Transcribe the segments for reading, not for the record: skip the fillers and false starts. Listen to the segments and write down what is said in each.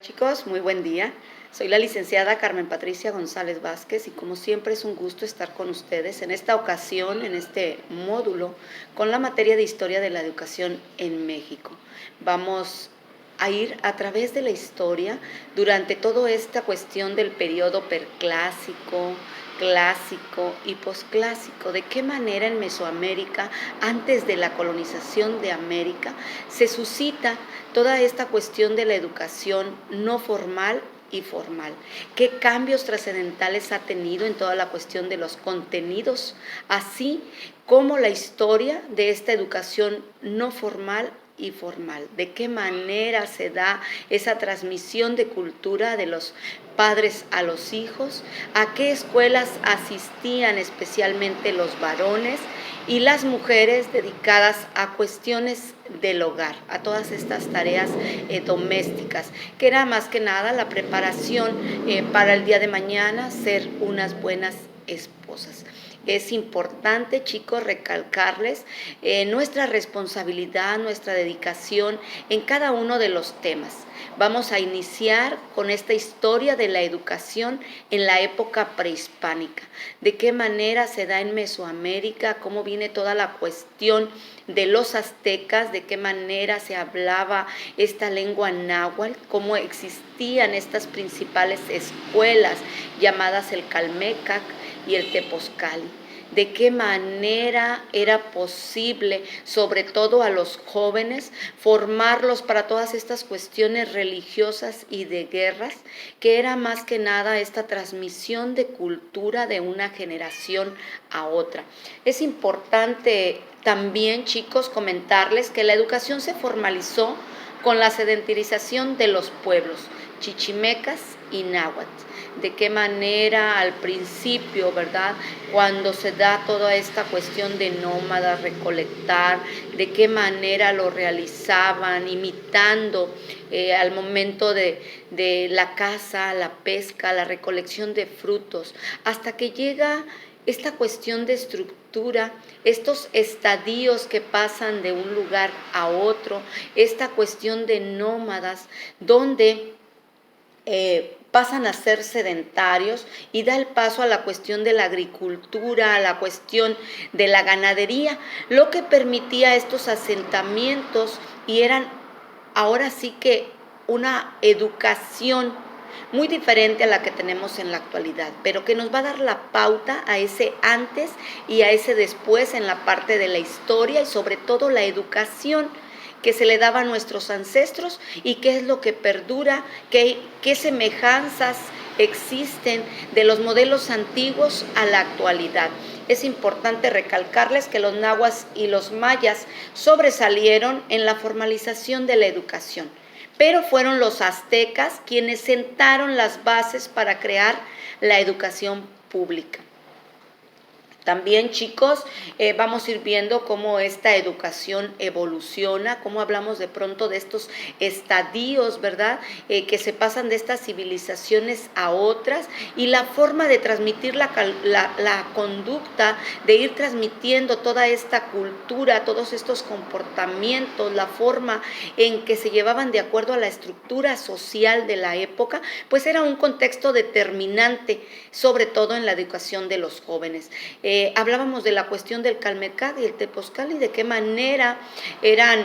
Chicos, muy buen día. Soy la licenciada Carmen Patricia González Vázquez y como siempre es un gusto estar con ustedes en esta ocasión, en este módulo, con la materia de Historia de la Educación en México. Vamos a ir a través de la historia durante toda esta cuestión del periodo perclásico, clásico y posclásico, de qué manera en Mesoamérica, antes de la colonización de América, se suscita toda esta cuestión de la educación no formal y formal. ¿Qué cambios trascendentales ha tenido en toda la cuestión de los contenidos, así como la historia de esta educación no formal y formal? ¿De qué manera se da esa transmisión de cultura de los padres a los hijos? ¿A qué escuelas asistían especialmente los varones y las mujeres dedicadas a cuestiones del hogar, a todas estas tareas domésticas, que era más que nada la preparación para el día de mañana ser unas buenas esposas? Es importante, chicos, recalcarles nuestra responsabilidad, nuestra dedicación en cada uno de los temas. Vamos a iniciar con esta historia de la educación en la época prehispánica. De qué manera se da en Mesoamérica, cómo viene toda la cuestión de los aztecas, de qué manera se hablaba esta lengua náhuatl, cómo existían estas principales escuelas llamadas el Calmecac y el Tepozcali. De qué manera era posible, sobre todo a los jóvenes, formarlos para todas estas cuestiones religiosas y de guerras, que era más que nada esta transmisión de cultura de una generación a otra. Es importante también, chicos, comentarles que la educación se formalizó con la sedentarización de los pueblos chichimecas y náhuatl. De qué manera al principio, ¿verdad?, cuando se da toda esta cuestión de nómadas, recolectar, de qué manera lo realizaban, imitando al momento de la caza, la pesca, la recolección de frutos, hasta que llega esta cuestión de estructura, estos estadios que pasan de un lugar a otro, esta cuestión de nómadas, donde pasan a ser sedentarios y da el paso a la cuestión de la agricultura, a la cuestión de la ganadería, lo que permitía estos asentamientos y eran ahora sí que una educación muy diferente a la que tenemos en la actualidad, pero que nos va a dar la pauta a ese antes y a ese después en la parte de la historia y sobre todo la educación que se le daba a nuestros ancestros y qué es lo que perdura, qué semejanzas existen de los modelos antiguos a la actualidad. Es importante recalcarles que los nahuas y los mayas sobresalieron en la formalización de la educación, pero fueron los aztecas quienes sentaron las bases para crear la educación pública. También, chicos, vamos a ir viendo cómo esta educación evoluciona, cómo hablamos de pronto de estos estadios, ¿verdad?, que se pasan de estas civilizaciones a otras y la forma de transmitir la conducta, de ir transmitiendo toda esta cultura, todos estos comportamientos, la forma en que se llevaban de acuerdo a la estructura social de la época, pues era un contexto determinante, sobre todo en la educación de los jóvenes. Hablábamos de la cuestión del Calmecac y el Tepozcali, de qué manera eran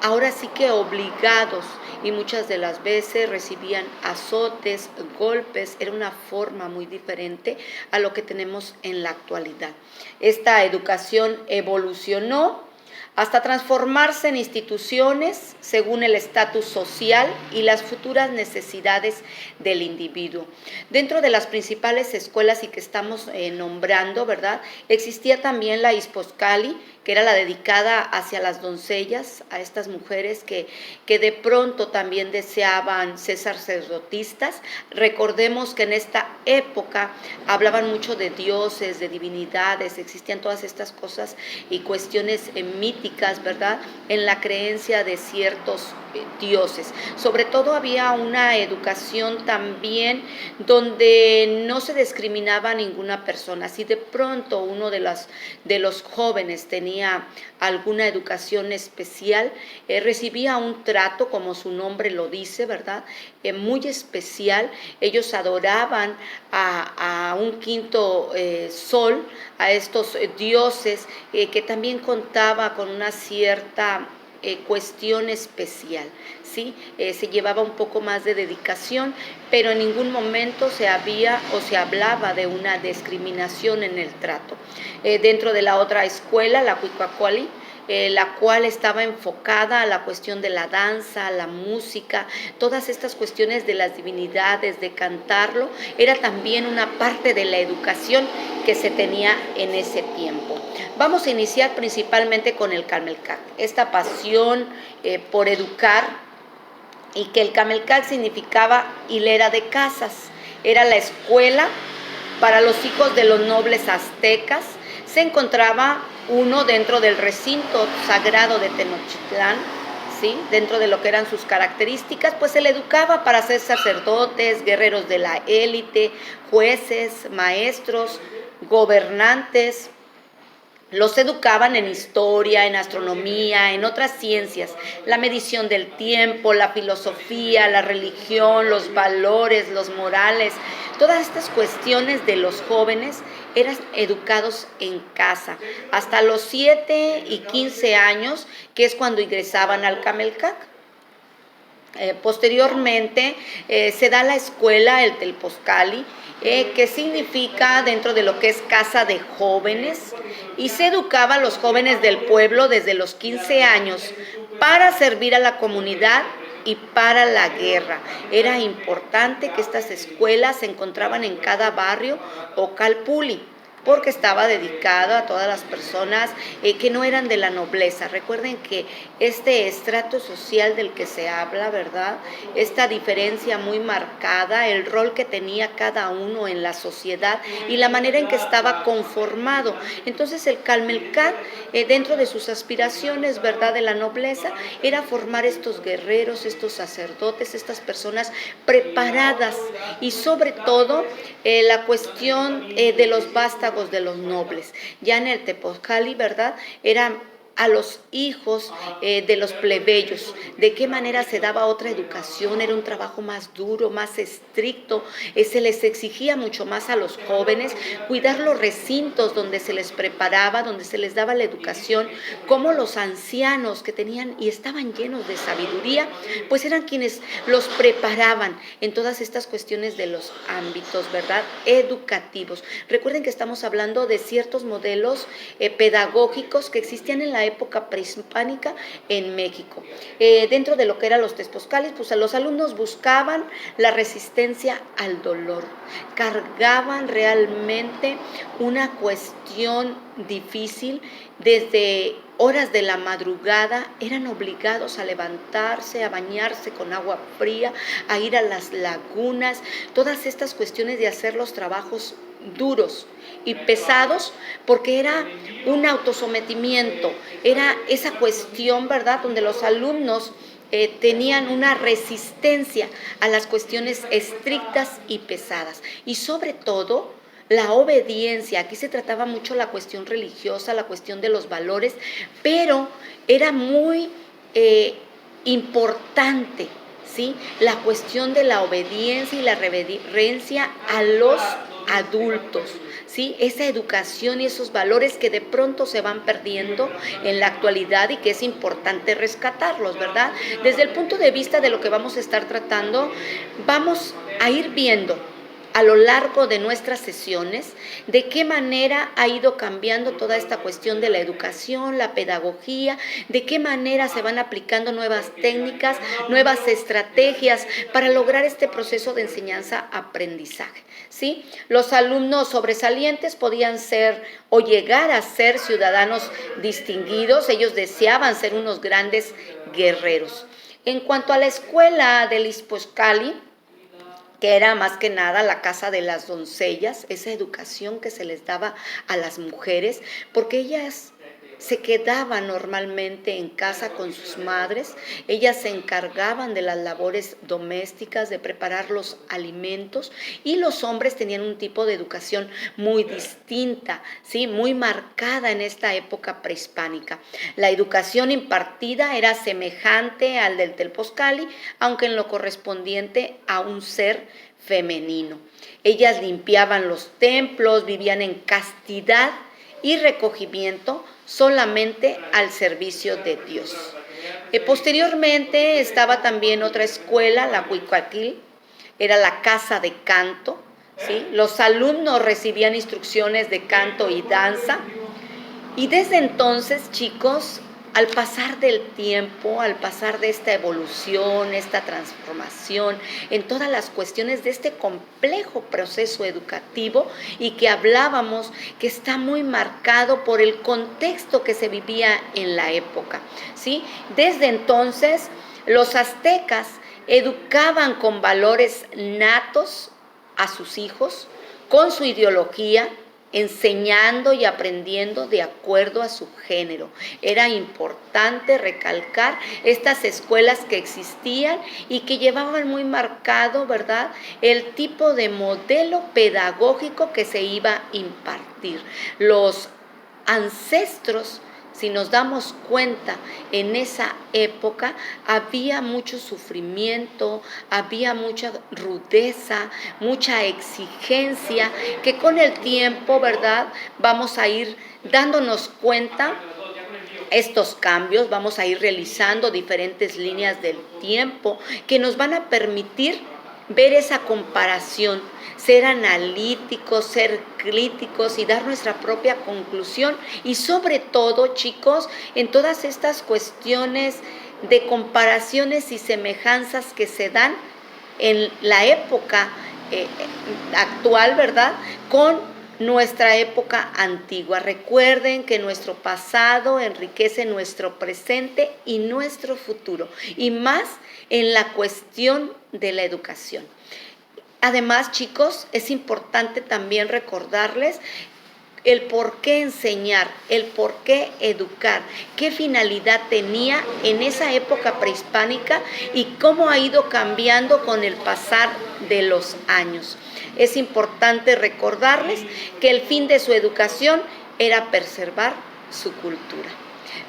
ahora sí que obligados y muchas de las veces recibían azotes, golpes, era una forma muy diferente a lo que tenemos en la actualidad. Esta educación evolucionó hasta transformarse en instituciones según el estatus social y las futuras necesidades del individuo. Dentro de las principales escuelas y que estamos nombrando, ¿verdad?, existía también la Izpozzcali, que era la dedicada hacia las doncellas, a estas mujeres que de pronto también deseaban ser sacerdotisas. Recordemos que en esta época hablaban mucho de dioses, de divinidades, existían todas estas cosas y cuestiones míticas, ¿verdad?, en la creencia de ciertos dioses. Sobre todo había una educación también donde no se discriminaba a ninguna persona. Si de pronto uno de los jóvenes tenía tenía alguna educación especial, recibía un trato, como su nombre lo dice, ¿verdad? Muy especial. Ellos adoraban a un quinto sol, a estos dioses, que también contaba con una cierta cuestión especial, ¿sí? Se llevaba un poco más de dedicación, pero en ningún momento se había o se hablaba de una discriminación en el trato. Dentro de la otra escuela, la Cuicuacuali, la cual estaba enfocada a la cuestión de la danza, la música, todas estas cuestiones de las divinidades, de cantarlo, era también una parte de la educación que se tenía en ese tiempo. Vamos a iniciar principalmente con el Camelcac, esta pasión por educar, y que el Camelcac significaba hilera de casas. Era la escuela para los hijos de los nobles aztecas. Se encontraba uno dentro del recinto sagrado de Tenochtitlán, ¿sí? Dentro de lo que eran sus características, pues se le educaba para ser sacerdotes, guerreros de la élite, jueces, maestros, gobernantes. Los educaban en historia, en astronomía, en otras ciencias, la medición del tiempo, la filosofía, la religión, los valores, los morales. Todas estas cuestiones de los jóvenes eran educados en casa, hasta los 7 y 15 años, que es cuando ingresaban al Camelcac. Posteriormente se da la escuela, el Telposcali, que significa dentro de lo que es casa de jóvenes, y se educaba a los jóvenes del pueblo desde los 15 años para servir a la comunidad y para la guerra. Era importante que estas escuelas se encontraban en cada barrio o calpuli, porque estaba dedicado a todas las personas que no eran de la nobleza. Recuerden que este estrato social del que se habla, ¿verdad? Esta diferencia muy marcada, el rol que tenía cada uno en la sociedad y la manera en que estaba conformado. Entonces el Camelcac, dentro de sus aspiraciones, ¿verdad?, de la nobleza, era formar estos guerreros, estos sacerdotes, estas personas preparadas, y sobre todo la cuestión de los vástagos de los nobles. Ya en el Telposcali, ¿verdad?, eran a los hijos de los plebeyos. ¿De qué manera se daba otra educación? Era un trabajo más duro, más estricto. Se les exigía mucho más a los jóvenes cuidar los recintos donde se les preparaba, donde se les daba la educación, como los ancianos que tenían y estaban llenos de sabiduría, pues eran quienes los preparaban en todas estas cuestiones de los ámbitos, ¿verdad?, educativos. Recuerden que estamos hablando de ciertos modelos pedagógicos que existían en la época prehispánica en México. Dentro de lo que eran los Telposcalis, pues los alumnos buscaban la resistencia al dolor, cargaban realmente una cuestión difícil. Desde horas de la madrugada eran obligados a levantarse, a bañarse con agua fría, a ir a las lagunas, todas estas cuestiones de hacer los trabajos duros y pesados, porque era un autosometimiento, era esa cuestión, ¿verdad?, donde los alumnos tenían una resistencia a las cuestiones estrictas y pesadas, y sobre todo la obediencia. Aquí se trataba mucho la cuestión religiosa, la cuestión de los valores, pero era muy importante, ¿sí?, la cuestión de la obediencia y la reverencia a los adultos, ¿sí?, esa educación y esos valores que de pronto se van perdiendo en la actualidad y que es importante rescatarlos, ¿verdad? Desde el punto de vista de lo que vamos a estar tratando, vamos a ir viendo a lo largo de nuestras sesiones de qué manera ha ido cambiando toda esta cuestión de la educación, la pedagogía, de qué manera se van aplicando nuevas técnicas, nuevas estrategias para lograr este proceso de enseñanza-aprendizaje, ¿sí? Los alumnos sobresalientes podían ser o llegar a ser ciudadanos distinguidos. Ellos deseaban ser unos grandes guerreros. En cuanto a la escuela del Telposcali, que era más que nada la casa de las doncellas, esa educación que se les daba a las mujeres, porque ellas se quedaban normalmente en casa con sus madres, ellas se encargaban de las labores domésticas, de preparar los alimentos, y los hombres tenían un tipo de educación muy distinta, ¿sí? Muy marcada en esta época prehispánica. La educación impartida era semejante al del Telposcali, aunque en lo correspondiente a un ser femenino. Ellas limpiaban los templos, vivían en castidad y recogimiento solamente al servicio de Dios. Posteriormente estaba también otra escuela, la Huicuaquil, era la casa de canto, ¿sí? Los alumnos recibían instrucciones de canto y danza, y desde entonces, chicos, al pasar del tiempo, al pasar de esta evolución, esta transformación, en todas las cuestiones de este complejo proceso educativo, y que hablábamos que está muy marcado por el contexto que se vivía en la época, ¿sí? Desde entonces, los aztecas educaban con valores natos a sus hijos, con su ideología, enseñando y aprendiendo de acuerdo a su género. Era importante recalcar estas escuelas que existían y que llevaban muy marcado, ¿verdad?, el tipo de modelo pedagógico que se iba a impartir. Los ancestros, si nos damos cuenta, en esa época había mucho sufrimiento, había mucha rudeza, mucha exigencia, que con el tiempo, ¿verdad?, vamos a ir dándonos cuenta estos cambios, vamos a ir realizando diferentes líneas del tiempo que nos van a permitir ver esa comparación, ser analíticos, ser críticos y dar nuestra propia conclusión. Y sobre todo, chicos, en todas estas cuestiones de comparaciones y semejanzas que se dan en la época actual, ¿verdad?, con nuestra época antigua. Recuerden que nuestro pasado enriquece nuestro presente y nuestro futuro, y más en la cuestión de la educación. Además, chicos, es importante también recordarles el por qué enseñar, el por qué educar, qué finalidad tenía en esa época prehispánica y cómo ha ido cambiando con el pasar de los años. Es importante recordarles que el fin de su educación era preservar su cultura.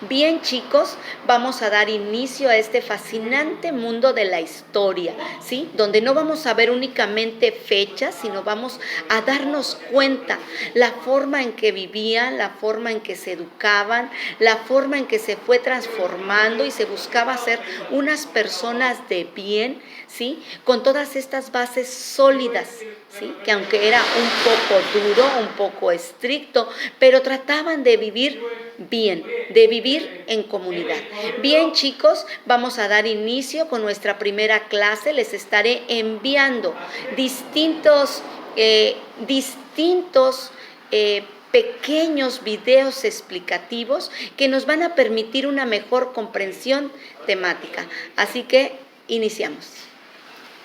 Bien, chicos, vamos a dar inicio a este fascinante mundo de la historia, ¿sí?, donde no vamos a ver únicamente fechas, sino vamos a darnos cuenta la forma en que vivían, la forma en que se educaban, la forma en que se fue transformando y se buscaba ser unas personas de bien, ¿sí?, con todas estas bases sólidas, ¿sí?, que aunque era un poco duro, un poco estricto, pero trataban de vivir bien, de vivir en comunidad. Bien, chicos, vamos a dar inicio con nuestra primera clase. Les estaré enviando distintos pequeños videos explicativos que nos van a permitir una mejor comprensión temática. Así que iniciamos.